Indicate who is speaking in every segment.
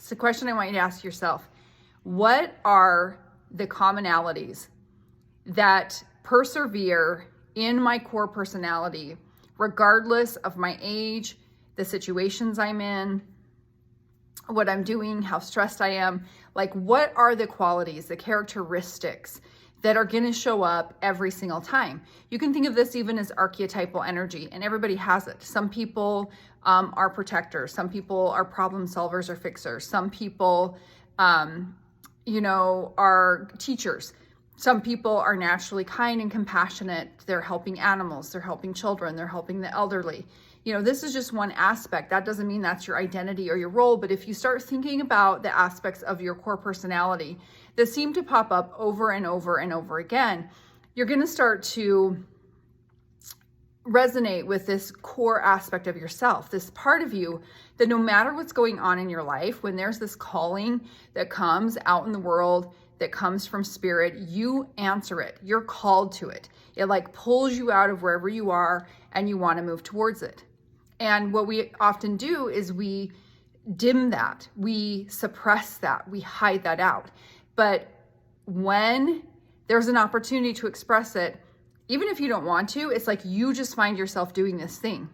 Speaker 1: It's a question I want you to ask yourself. What are the commonalities that persevere in my core personality, regardless of my age, the situations I'm in, what I'm doing, how stressed I am? Like, what are the qualities, the characteristics that are going to show up every single time? You can think of this even as archetypal energy, and everybody has it. Some people are protectors. Some people are problem solvers or fixers. Some people, are teachers. Some people are naturally kind and compassionate. They're helping animals. They're helping children. They're helping the elderly. This is just one aspect. That doesn't mean that's your identity or your role, but if you start thinking about the aspects of your core personality that seem to pop up over and over and over again, you're going to start to resonate with this core aspect of yourself, this part of you that no matter what's going on in your life, when there's this calling that comes out in the world, that comes from spirit, you answer it. You're called to it. It like pulls you out of wherever you are and you want to move towards it. And what we often do is we dim that, we suppress that, we hide that out. But when there's an opportunity to express it, even if you don't want to, it's like you just find yourself doing this thing.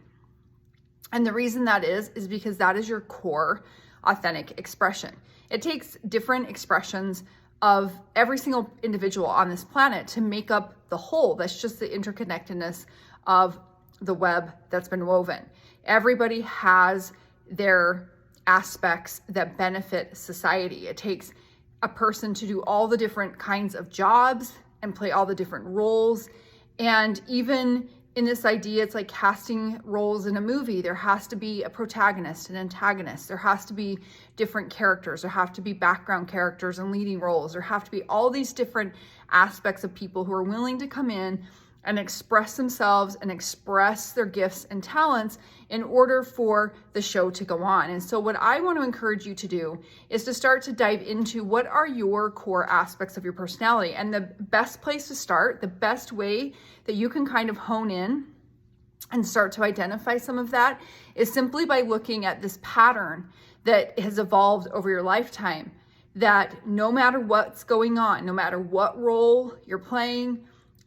Speaker 1: And the reason that is because that is your core authentic expression. It takes different expressions of every single individual on this planet to make up the whole. That's just the interconnectedness of the web that's been woven. Everybody has their aspects that benefit society. It takes a person to do all the different kinds of jobs and play all the different roles. And even in this idea, it's like casting roles in a movie. There has to be a protagonist, an antagonist. There has to be different characters. There have to be background characters and leading roles. There have to be all these different aspects of people who are willing to come in and express themselves and express their gifts and talents in order for the show to go on. And so what I want to encourage you to do is to start to dive into what are your core aspects of your personality. And the best place to start, the best way that you can kind of hone in and start to identify some of that is simply by looking at this pattern that has evolved over your lifetime, that no matter what's going on, no matter what role you're playing,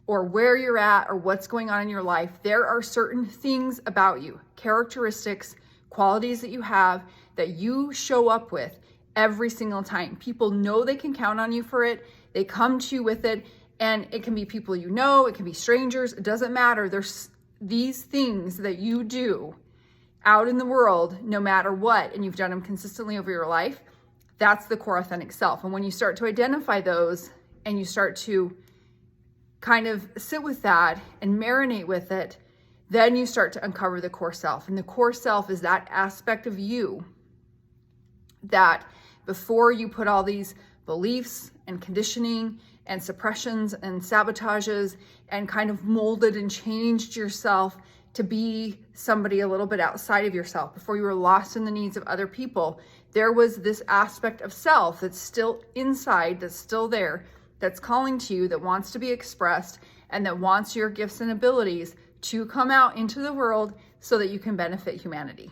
Speaker 1: or where you're at or what's going on in your life, there are certain things about you, characteristics, qualities that you have that you show up with every single time. People know they can count on you for it. They come to you with it, and it can be people you know, it can be strangers, it doesn't matter. There's these things that you do out in the world, no matter what, and you've done them consistently over your life. That's the core authentic self. And when you start to identify those and you start to kind of sit with that and marinate with it, then you start to uncover the core self. And the core self is that aspect of you that before you put all these beliefs and conditioning and suppressions and sabotages and kind of molded and changed yourself to be somebody a little bit outside of yourself, before you were lost in the needs of other people, there was this aspect of self that's still inside, that's still there, that's calling to you, that wants to be expressed, and that wants your gifts and abilities to come out into the world so that you can benefit humanity.